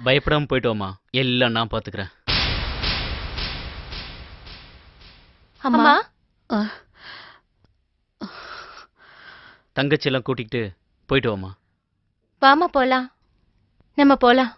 பயப்படாம போயிட்டு வாமா, எல்லாம் நான் பாத்துக்கிறேன். அம்மா, தங்கச்சி எல்லாம் கூட்டிக்கிட்டு போயிட்டு வாமா. வாமா போலாம். நம்ம போலாம்.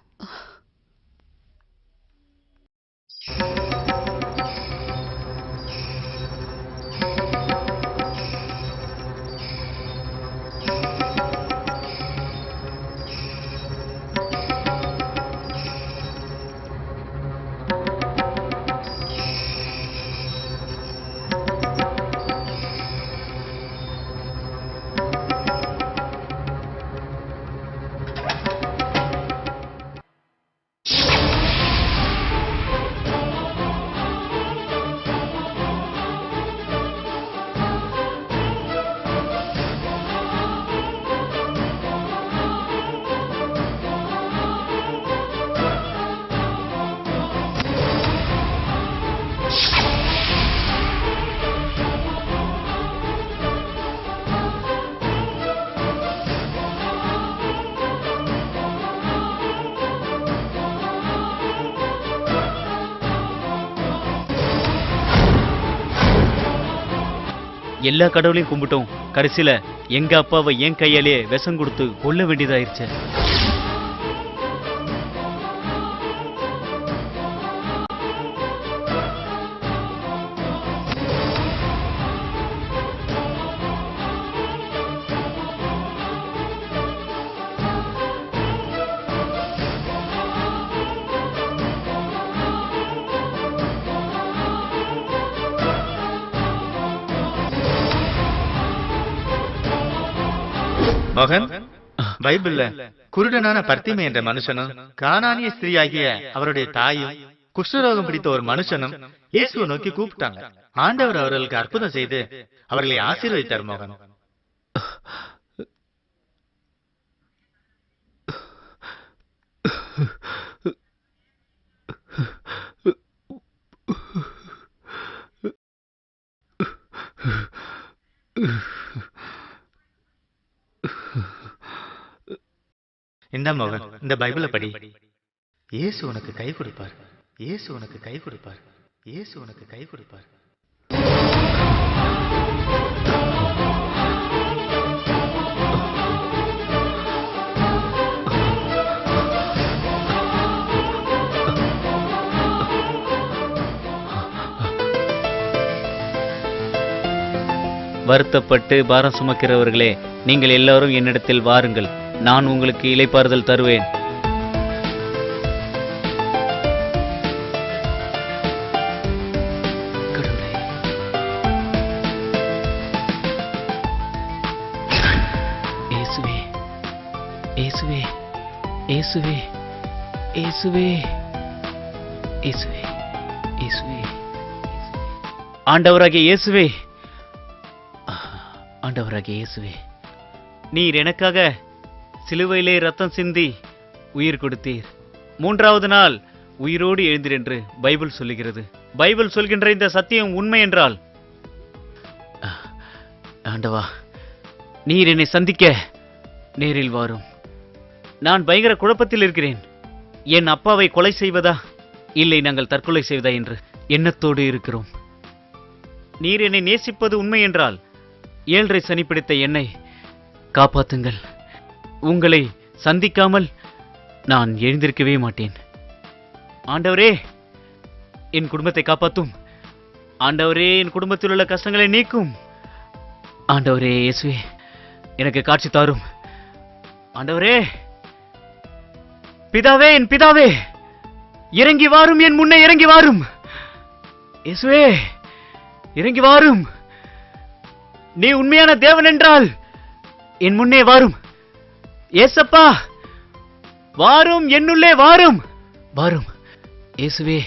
எல்லா கடவுளையும் கும்பிட்டோம், கடைசியில எங்க அப்பாவை என் கையாலேயே விஷம் கொடுத்து கொல்ல வேண்டியதாயிருச்சு. மகன், பைபிள்ல குருடனான பர்த்திமை என்ற மனுஷனும் கானானிய ஸ்திரீயாகிய அவருடைய தாயும் குஷ்டரோகம் பிடித்த ஒரு மனுஷனும் இயேசுவை நோக்கி கூப்பிட்டாங்க. ஆண்டவர் அவர்களுக்கு அற்புதம் செய்து அவர்களை ஆசீர்வதித்தார். மகன், இந்த மகன், இந்த பைபிளை படி. இயேசு உனக்கு கை கொடுப்பார். இயேசு உனக்கு கை கொடுப்பார். இயேசு உனக்கு கை கொடுப்பார். வருத்தப்பட்டு பாரம் சுமக்கிறவர்களே, நீங்கள் எல்லாரும் என்னிடத்தில் வாருங்கள், நான் உங்களுக்கு இளைப்பாறுதல் தருவேன். இயேசுவே, இயேசுவே, இயேசுவே, இயேசுவே, இயேசுவே, இயேசுவே, ஆண்டவராகிய இயேசுவே, ஆண்டவராகிய இயேசுவே, நீர் எனக்காக சிலுவையிலே ரத்தம் சிந்தி உயிர் கொடுத்தீர். 3வது நாள் உயிரோடு எழுந்தீர் என்று பைபிள் சொல்லுகிறது. பைபிள் சொல்கின்ற இந்த சத்தியம் உண்மை என்றால், ஆண்டவா, நீர் என்னை சந்திக்க நேரில் வாரும். நான் பயங்கர குழப்பத்தில் இருக்கிறேன். என் அப்பாவை கொலை செய்வதா இல்லை நாங்கள் தற்கொலை செய்வதா என்று எண்ணத்தோடு இருக்கிறோம். நீர் என்னை நேசிப்பது உண்மை என்றால் 7.5 சனி பிடித்த என்னை காப்பாத்துங்கள். உங்களை சந்திக்காமல் நான் எழுந்திருக்கவே மாட்டேன். ஆண்டவரே, என் குடும்பத்தை காப்பாற்றும். ஆண்டவரே, என் குடும்பத்தில் உள்ள கஷ்டங்களை நீக்கும். ஆண்டவரே இயேசுவே, எனக்கு காட்சி தாரும். ஆண்டவரே, பிதாவே, என் பிதாவே, இறங்கி வாரும், என் முன்னே இறங்கி வாரும். இயேசுவே, இறங்கி வாரும். நீ உண்மையான தேவன் என்றால் என் முன்னே வாரும். ஏசப்பா, வாரும், என்னுள்ளே வாரும். வாரும் இயேசுவே,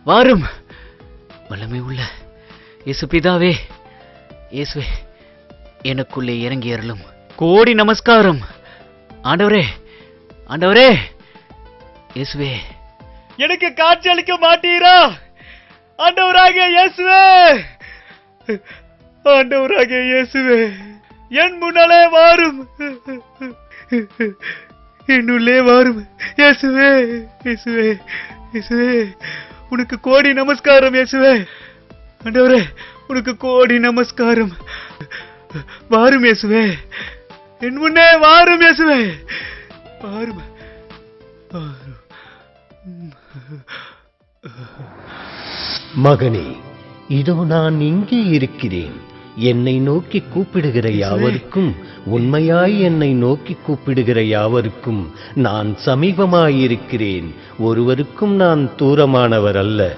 வாரும். வல்லமை உள்ள இயேசு பிதாவே, இயேசுவே, எனக்குள்ளே இறங்கி அருளும். கோடி நமஸ்காரம். ஆண்டவரே, ஆண்டவரே, இயேசுவே. எனக்கு காட்சி அளிக்க மாட்டீரா? ஆண்டவராகிய இயேசுவே, ஆண்டவராகிய இயேசுவே, என் முன்னாலே வாரும், என்னுள்ளே வாரும். இயேசுவே, இயேசுவே, இயேசுவே, உனக்கு கோடி நமஸ்காரம். இயேசுவே, ஆண்டவரே, உனக்கு கோடி நமஸ்காரம். வாரும் இயேசுவே, என் முன்னே வாரும். இயேசுவே, வாரும். மகனே, இதோ நான் இங்கே இருக்கிறேன். என்னை நோக்கி கூப்பிடுகிற யாவருக்கும், உண்மையாய் என்னை நோக்கி கூப்பிடுகிற யாவருக்கும் நான் சமீபமாயிருக்கிறேன். ஒருவருக்கும் நான் தூரமானவர் அல்ல.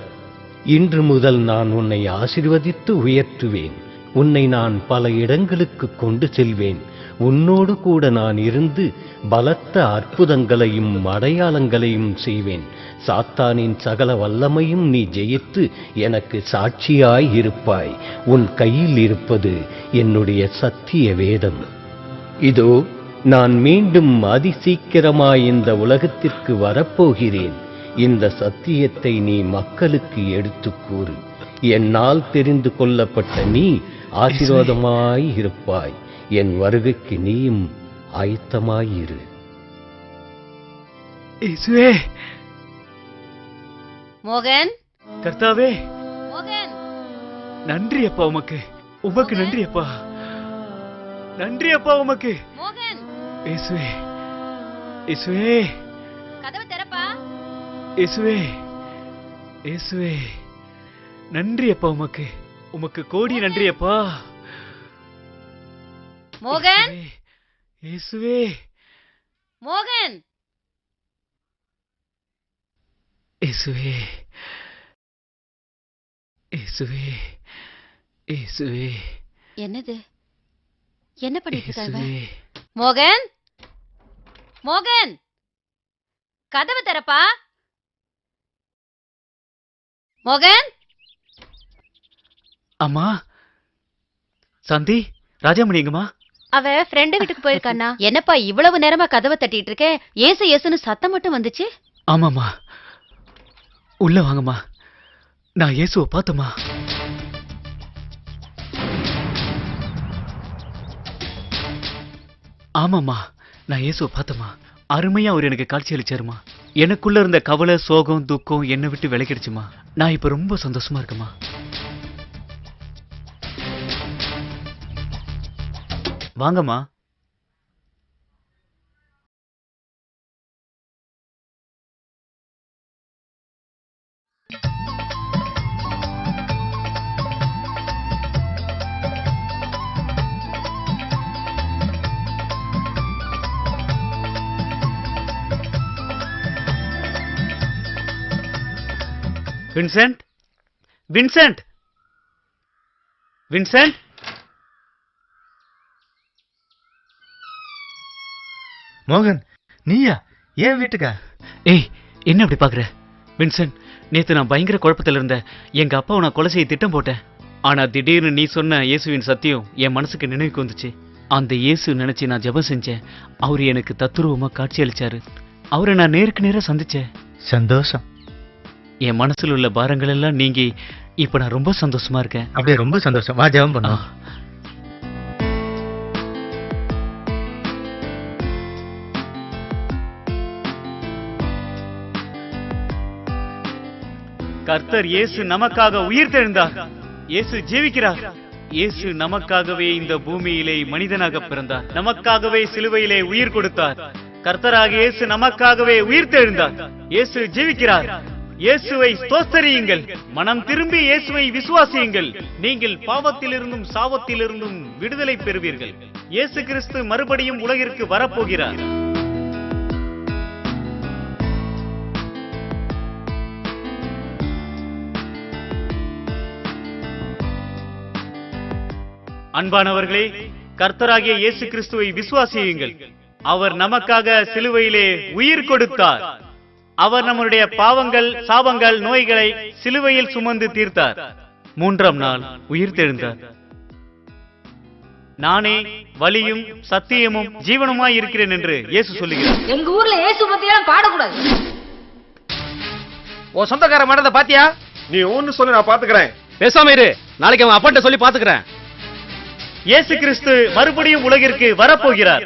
இன்று முதல் நான் உன்னை ஆசீர்வதித்து உயர்த்துவேன். உன்னை நான் பல இடங்களுக்கு கொண்டு செல்வேன். உன்னோடு கூட நான் இருந்து பலத்த அற்புதங்களையும் அடையாளங்களையும் செய்வேன். சாத்தானின் சகல வல்லமையும் நீ ஜெயித்து எனக்கு சாட்சியாய் இருப்பாய். உன் கையில் இருப்பது என்னுடைய சத்திய வேதம். இதோ நான் மீண்டும் அதிசீக்கிரமாய் இந்த உலகத்திற்கு வரப்போகிறேன். இந்த சத்தியத்தை நீ மக்களுக்கு எடுத்துக் கூறு. என்னால் தெரிந்து கொள்ளப்பட்ட நீ ஆசீர்வாதமாய் இருப்பாய். என் வருகைக்கு நீயும் ஆயத்தமாயிரு. இயேசுவே, மோகன், கர்த்தாவே, மோகன், நன்றி அப்பா. உமக்கு நன்றி அப்பா. நன்றி அப்பா உமக்கு. மோகன், இயேசுவே, இயேசுவே, கதவை திறப்பா. இயேசுவே, இயேசுவே, நன்றி அப்பா உமக்கு கோடி நன்றி அப்பா. மோகன், இயேசுவே, மோகன், இயேசுவே, இயேசுவே, இயேசுவே. என்னது? என்ன பண்ணிட்டு இருக்காங்க? இயேசுவே, மோகன், மோகன், கதவை திறப்பா. மோகன். அம்மா, சாந்தி, ராஜாமணி எங்கம்மா? அவ ஃப்ரெண்டு வீட்டுக்கு போயிருக்கானா? என்னப்பா இவ்வளவு நேரமா கதவை தட்டிட்டு இருக்க? ஏசு ஏசுன்னு சத்தம் மட்டும் வந்துச்சு. ஆமாம்மா, உள்ள வாங்கம்மா. நான் இயேசுவை பார்த்தம்மா. ஆமாம்மா, நான் இயேசுவை பார்த்தம்மா. அருமையா அவர் எனக்கு காட்சி அளிச்சாருமா. எனக்குள்ள இருந்த கவலை, சோகம், துக்கம் என்னை விட்டு விலகிடுச்சுமா. நான் இப்ப ரொம்ப சந்தோஷமா இருக்கேம்மா. வாங்கம்மா. Vincent, Vincent, Vincent. மோகன், நீயா? ஏன் வீட்டுக்கா? ஏய், என்ன அப்படி பாக்குற? வின்சென்ட், நேத்து நான் பயங்கர குழப்பத்தில் இருந்தேன். எங்க அப்பாவை நான் கொலை செய்ய திட்டம் போட்டேன். ஆனா திடீர்னு நீ சொன்ன இயேசுவின் சத்தியம் என் மனசுக்கு நினைவுக்கு வந்துச்சு. அந்த இயேசு நினைச்சு நான் ஜெபம் செஞ்சேன். அவரு எனக்கு தத்துருவமா காட்சி அளிச்சாரு. அவரை நான் நேருக்கு நேரா சந்திச்சேன். சந்தோஷம். என் மனசுல உள்ள பாரங்கள் எல்லாம் நீங்கி இப்ப நான் ரொம்ப சந்தோஷமா இருக்கேன். அப்படியே ரொம்ப சந்தோஷம். வா, ஜெபம் பண்ணுவோம். கர்த்தர் இயேசு நமக்காக உயிர் தெழுந்தார். இயேசு ஜீவிக்கிறார். இயேசு நமக்காகவே இந்த பூமியிலே மனிதனாக பிறந்தார். நமக்காகவே சிலுவையிலே உயிர் கொடுத்தார். கர்த்தராக இயேசு நமக்காகவே உயிர் தெழுந்தார். இயேசு ஜீவிக்கிறார். இயேசுவை ஸ்தோத்திரியுங்கள். மனம் திரும்பி இயேசுவை விசுவாசியுங்கள். நீங்கள் பாவத்திலிருந்தும் சாவத்திலிருந்தும் விடுதலை பெறுவீர்கள். இயேசு கிறிஸ்து மறுபடியும் உலகிற்கு வரப்போகிறார். அன்பானவர்களே, கர்த்தராகிய இயேசு கிறிஸ்துவை விசுவாசியுங்கள். அவர் நமக்காக சிலுவையிலே உயிர் கொடுத்தார். அவர் நம்முடைய பாவங்கள், சாபங்கள், நோய்களை சிலுவையில் சுமந்து தீர்த்தார். 3ஆம் நாள் உயிர் தெழுந்தார். நானே வழியும் சத்தியமும் ஜீவனுமாய் இருக்கிறேன் என்று இயேசு சொல்லுகிறார். எங்க ஊர்ல இயேசு பத்தியெல்லாம் பாடக்கூடாது. உன் சொந்தக்கார மடத்தை பாத்தியா? நீ ஒன்னு சொல்லு, நான் பாத்துக்கிறேன். பேசாம இரு, நாளைக்கு அவன் அப்பாட்ட சொல்லி பாத்துக்கிறேன். இயேசு கிறிஸ்து மறுபடியும் உலகிற்கு வரப்போகிறார்.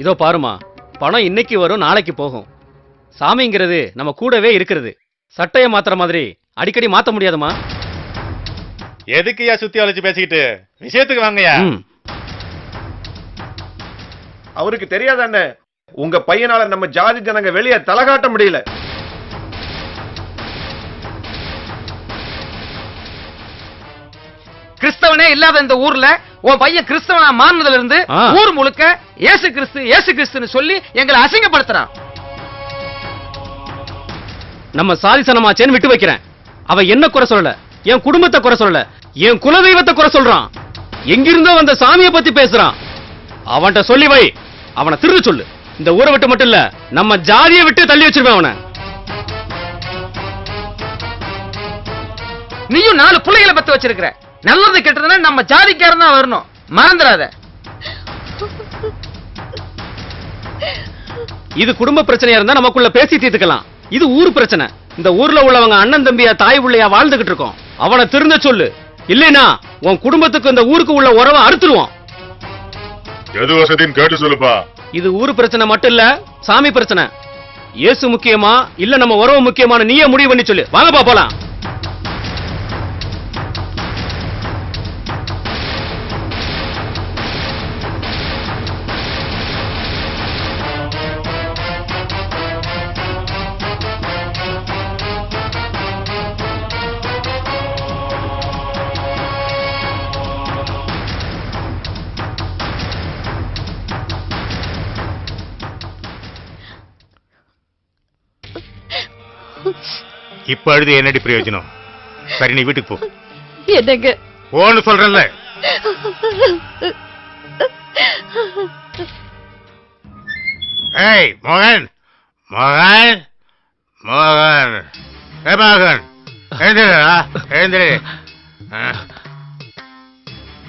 இதோ பாருமா, பணம் இன்னைக்கு வரும், நாளைக்கு போகும். சாமிங்கிறது நம்ம கூடவே இருக்கிறது. சட்டைய மாத்திர மாதிரி அடிக்கடி மாத்த முடியாதுமா. எதுக்குயா சுத்தி அழைச்சு பேசிக்கிட்டு? விஷயத்துக்கு வாங்கயா. அவருக்கு தெரியாதானே, உங்க பையனால நம்ம ஜாதி ஜனங்க வெளியே தலகாட்ட முடியல. கிறிஸ்தவனே இல்லாத இந்த ஊர்ல உன் பையன் கிறிஸ்தவனா மாறினதுல இருந்து ஊர் முழுக்க இயேசு கிறிஸ்து இயேசு கிறிஸ்துன்னு சொல்லி எங்களை அசிங்கப்படுத்துறான். நம்ம சாதிசனமாச்சேன்னு விட்டு வைக்கிறேன். அவன் என்ன குறை சொல்லல, என் குடும்பத்தை குறை சொல்லல, என் குலதெய்வத்தை குறை சொல்றான். எங்கிருந்தோ வந்த சாமியை பத்தி பேசுறான். அவன்கிட்ட சொல்லி வை, அவனை திருட சொல்லு. இந்த ஊரை விட்டு மட்டும் இல்ல, நம்ம ஜாதியை விட்டு தள்ளி வச்சிருவேன் அவனை. நீயும் 4 பிள்ளைகளை பத்து வச்சிருக்கிற. நல்லது கெட்டதுன்னா நம்ம ஜாதிக்காரன் தான் வரணும், மறந்துடாத. இது குடும்ப பிரச்சனையா இருந்தா நமக்குள்ள பேசி தீர்த்துக்கலாம். இது ஊர் பிரச்சனை. இந்த ஊர்ல உள்ளவங்க அண்ணன் தம்பியா தாய் பிள்ளையா வாழ்ந்துகிட்டு இருக்கோம். அவனை திருந்த சொல்லு, இல்லைனா உன் குடும்பத்துக்கு இந்த ஊருக்கு உள்ள உறவை அறுத்துருவோம். எது வசதின்னு கேட்டு சொல்லுப்பா. இது ஊர் பிரச்சனை மட்டும் இல்ல, சாமி பிரச்சனை. இயேசு முக்கியமா இல்ல நம்ம உறவு முக்கியமான நீயே முடிவு பண்ணி சொல்லு. வாங்கப்பா போலாம். இப்ப அழுது என்னடி பிரயோஜனம்? சரி, நீ வீட்டுக்கு போ. என்னங்க போன்னு சொல்றேன்ல. ஏய் மோகன், மோகன், மோகன், ஏ மோகன், எழுந்திரா, எழுந்திரு.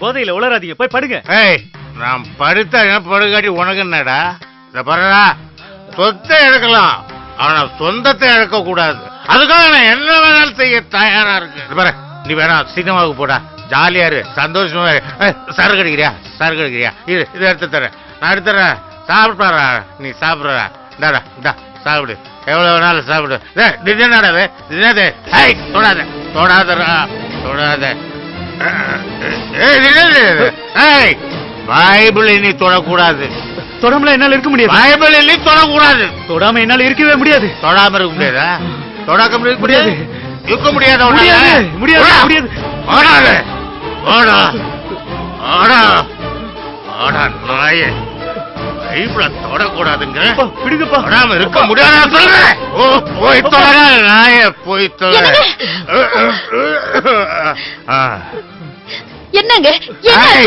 போதையில உளராதீங்க, போய் படுங்க. ஏய், நான் படுத்த படுகாட்டி உனக்கு என்னடா? இத பாருடா, சொத்தை எடுக்கலாம், ஆனா சொந்தத்தை இழக்க கூடாது. அதுக்காக நான் என்ன வேணாலும் செய்ய தயாரா இருக்கு. பாரு, நீ வேணா சினிமாவுக்கு போடா, ஜாலியா இரு, சந்தோஷமா இரு. சரக்கு அடிக்கிறியா? சரக்கு அடிக்கிறியா? இது எடுத்து தரேன், நான் எடுத்துறேன். சாப்பிடுறா, நீ சாப்பிடுறா. இந்தாடா, இந்தா சாப்பிடு, எவ்வளவு வேணாலும் சாப்பிடு. திடீர்னாடா திடீர்னு தொடாத, தொடாதரா, தொடாத. பைபிள் நீ தொடக்கூடாது. தொடாமல என்னால இருக்க முடியாது. பைபிள் நீ தொடக்கூடாது. தொடாம என்னால இருக்கவே முடியாது. தொடாம இருக்க முடியாதா? தொடாக்க முடியாது, இருக்க முடியாது. முடியாது, முடியாது. ஓடாது, ஓடா, ஓடா, ஓடா நாயே. பைபிள தொடக்கூடாதுங்க. பிடிங்கப்பா. தொடாம இருக்க முடியாது சொல்றேன். போய் தொட நாய, போய் தொட. என்னங்க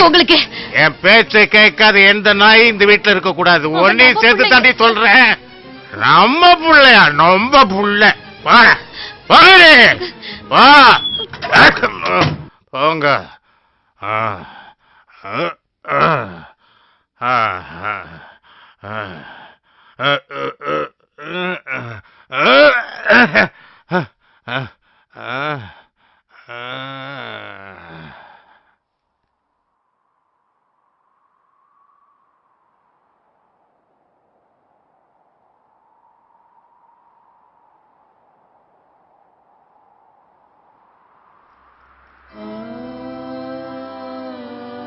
உங்களுக்கு? என் பேச்சை கேட்காத எந்த நாய் இந்த வீட்டுல இருக்க கூடாது. ஒன்னையும் சேர்த்து தாண்டி சொல்றேன். நம்ம புள்ளையா? ரொம்ப புள்ள. போங்க.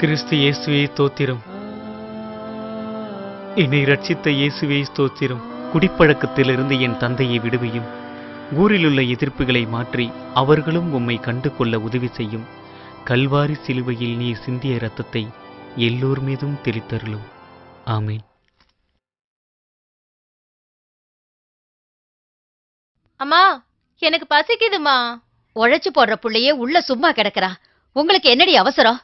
கிறிஸ்து இயேசுவே ஸ்தோத்திரம். என்னை ரட்சித்த இயேசுவே ஸ்தோத்திரம். குடிப்பழக்கத்திலிருந்து என் தந்தையை விடுவியும். ஊரிலுள்ள எதிர்ப்புகளை மாற்றி அவர்களும் உம்மை கண்டு கொள்ள உதவி செய்யும். கல்வாரி சிலுவையில் நீ சிந்திய இரத்தத்தை எல்லோர் மீதும் தெளித்தருளும். ஆமென். அம்மா, எனக்கு பசிக்குதுமா. உழைச்சு போடுற புள்ளையே உள்ள சும்மா கிடக்குறா. உங்களுக்கு என்னடி அவசரம்?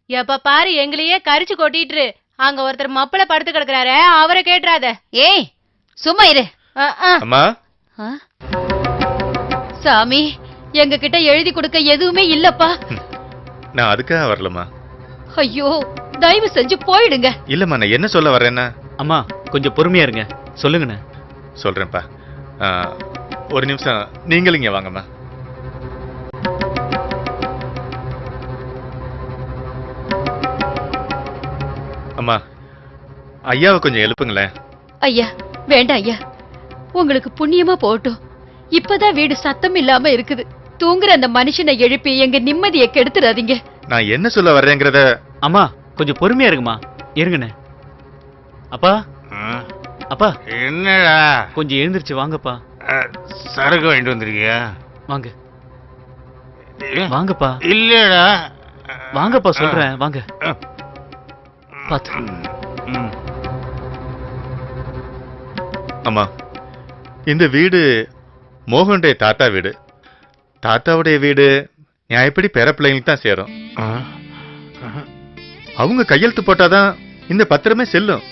எப்ப பாரு எங்களையே கரிச்சு கொட்டிட்டு அங்க ஒருத்தர் மப்பள படுத்து கிடக்குறாரு, அவரை கேட்டுறாத. ஏய், சும்மா இரு. அம்மா, சாமி, எங்க கிட்ட எழுதி கொடுக்க எதுவுமே இல்லப்பா. நான் அதுக்காக வரலம்மா. ஐயோ, தயவு செஞ்சு போயிடுங்க. இல்லம்மா, நான் என்ன சொல்ல வர்றேன்னா, அம்மா கொஞ்சம் பொறுமையா இருங்க, சொல்லுங்கண்ணே. சொல்றேன்ப்பா. ஒரு நிமிஷம் நீங்களும் இங்க வாங்கம்மா. அம்மா, ஐயாவை கொஞ்சம் எழுப்புங்களேன். ஐயா, வேண்டாம் ஐயா, உங்களுக்கு புண்ணியமா போகட்டும். இப்பதான் வீடு சத்தம் இல்லாம இருக்குது. தூங்குற அந்த மனுஷனை எழுப்பி எங்க நிம்மதியை கெடுத்துறாதீங்க. நான் என்ன சொல்ல வர்றேங்கிறத. அம்மா கொஞ்சம் பொறுமையா இருக்குமா, இருங்கண்ணே. அப்பா அப்பா, என்னடா கொஞ்சம் எழுந்திருச்சு வாங்கப்பா. சரக்கு வாங்கிட்டு வந்திருக்கியா? வாங்க வாங்கப்பா. இல்லடா, வாங்கப்பா சொல்றேன், வாங்க. பாத்து. அம்மா, இந்த வீடு மோகனுடைய தாத்தா வீடு. தாத்தாவுடைய வீடு நியாயப்படி பேர பிள்ளைங்களுக்கு தான் சேரும். அவங்க கையெழுத்து போட்டாதான் இந்த பத்திரமே செல்லும்.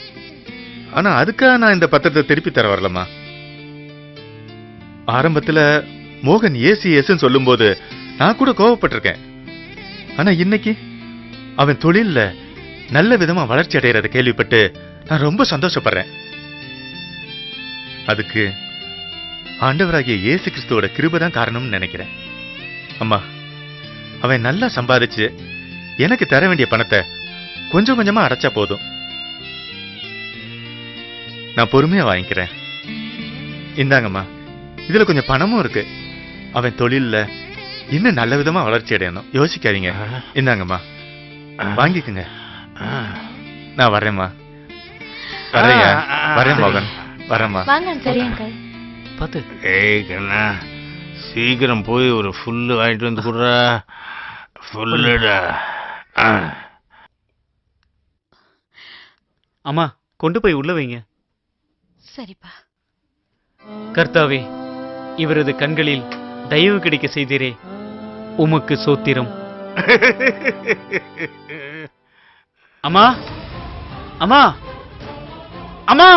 ஆனா அதுக்காக நான் இந்த பத்திரத்தை திருப்பி தர வரலம்மா. ஆரம்பத்துல மோகன் ஏசுன்னு சொல்லும் போது நான் கூட கோவப்பட்டிருக்கேன். ஆனா இன்னைக்கு அவன் தொழில்ல நல்ல விதமா வளர்ச்சி அடைகிறத கேள்விப்பட்டு நான் ரொம்ப சந்தோஷப்படுறேன். அதுக்கு ஆண்டவராகிய இயேசு கிறிஸ்துவோட கிருபை தான் காரணம்னு நினைக்கிறேன். அம்மா, அவன் நல்லா சம்பாதிச்சு எனக்கு தர வேண்டிய பணத்தை கொஞ்சம் கொஞ்சமா அடைச்சா போதும். நான் பொறுமையா வாங்கிக்கிறேன். இந்தாங்கம்மா, இதுல கொஞ்சம் பணமும் இருக்கு. அவன் தொழில்ல இன்னும் நல்ல விதமா வளர்ச்சி அடையணும், யோசிக்காதீங்க. இந்தாங்கம்மா, வாங்கிக்குங்க. நான் வரேம்மா. வரையா, வரேன் மோகன், வரேம்மா. வாங்க. சரி அங்கிள். பாத்து. ஏய் கண்ணா, சீக்கிரம் போய் ஒரு ஃபுல்லு வாங்கிட்டு வந்து கொடுறா. ஃபுல்லுடா. அம்மா கொண்டு போய் உள்ள வைங்க. சரிப்பா. கர்த்தாவே, இவரது கண்களில் தயவு கிடைக்க செய்தீரே, உமக்கு சோத்திரம். அம்மா அம்மா அம்மா,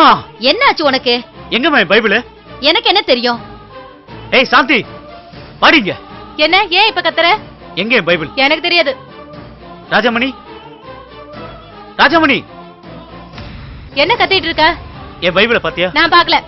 என்னாச்சு உனக்கு? எங்கம்மா பைபிள்? எனக்கு என்ன தெரியும்? ஏய் சாந்தி, பாடிங்க. என்ன, ஏன் இப்ப கத்துற? எங்க பைபிள்? எனக்கு தெரியாது. ராஜாமணி, ராஜாமணி, என்ன கத்திட்டு இருக்க? என் பைபிளை பாத்தியா? நான் பாக்கல.